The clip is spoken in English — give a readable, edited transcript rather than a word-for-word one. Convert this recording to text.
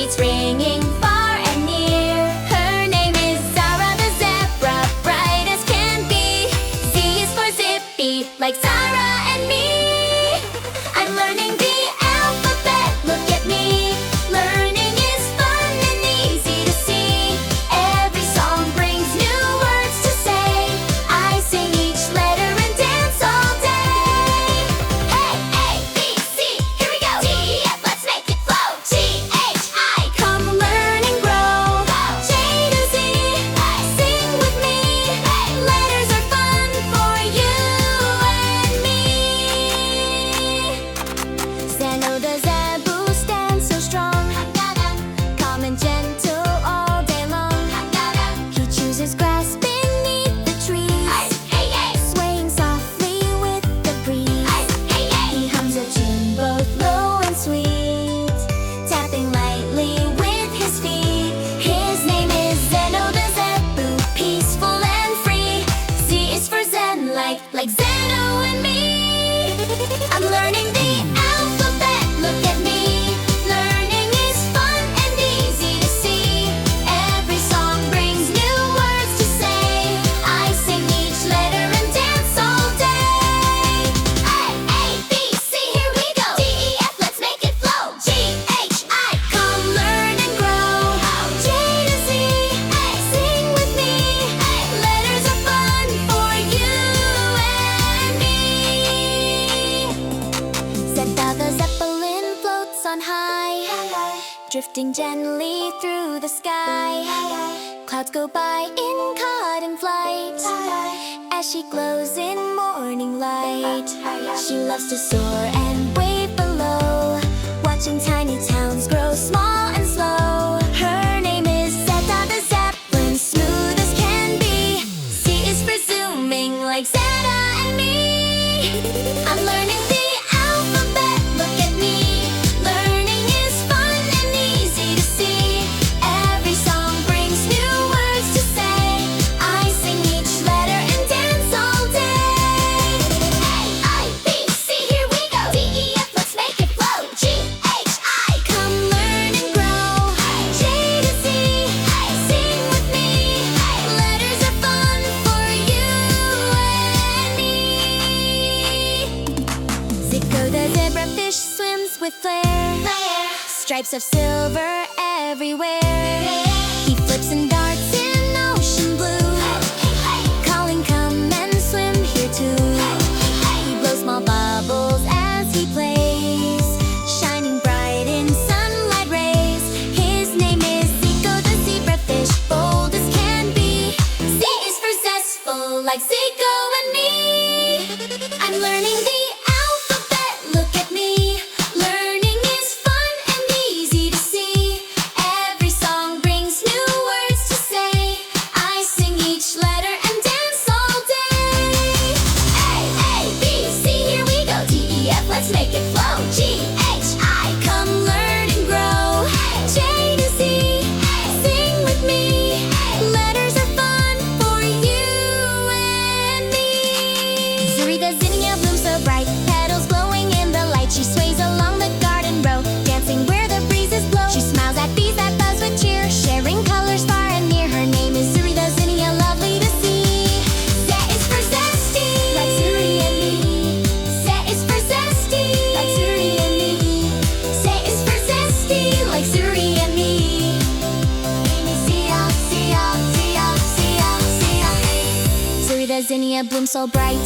heartbeats ringing far and near. Her name is Zara the zebra, bright as can be. Z is for zippy, like Zara and me. I'm learning the alphabet, look at me. Learning is fun and easy to see. Every song brings new words to say. I sing each letter and dance all day. Hey, A, B, C, here we go. D, E, F, let's make it flow. G, H, I, come learn and grow. J to Z, sing with me. Letters are fun for you and me. Zeno the zebu stands so strong, calm and gentle all day long. He chooses grass beneath the trees, swaying softly with the breeze. He hums a tune both low and sweet, tapping lightly with his feet. His name is Zeno the zebu, peaceful and free. Z is for zen, like Zeno and me. I'm learning the alphabet, look at me. Learning is fun and easy to see. Every song brings new words to say. I sing each letter and dance all day. A, B, C, here we go. D, E, F, let's make it flow. G, H, I, come learn and grow. J to Z, sing with me. Letters are fun for you and me. Zeta the zeppelin floats on high, drifting gently through the sky. Clouds go by in cotton flight as she glows in morning light. She loves to soar and wave below, watching tiny towns grow small and slow. Her name is Zeta the zeppelin, smooth as can be. Z is for zooming, like Zeta and me. I'm learning the alphabet, look at me. Learning is fun and easy to see. Every song brings new words to say. I sing each letter and dance all day. A, B, C, here we go. D, E, F, let's make it flow. G, H, I, come learn and grow. J to Z, sing with me. Letters are fun for you and me. Zico the zebrafish swims with flair, stripes of silver everywhere. He flips and darts in ocean blue, calling come and swim here too. He blows small bubbles as he plays, shining bright in sunlight rays. His name is Zico the zebrafish, bold as can be. Z is for zestful, like Zico and me. I'm learning the alphabet, look at me. Learning is fun and easy to see. Every song brings new words to say. I sing each letter and dance all day. A, B, C, here we go. D, E, F, let's make it flow. G, H, I, come learn and grow. J to Z, sing with me. Letters are fun for you and me. Zuri the zinnia blooms so bright, petals glowing in the light. She sways along the garden row, dancing where the breezes blow. She smiles at bees that buzz with cheer, sharing colors far and near. Her name is Zuri the zinnia, lovely to see. Z is for zesty, like Zuri and me. Z is for zesty, like Zuri and me. Z is for zesty, like Zuri and me. See ya. Zuri the zinnia blooms so bright.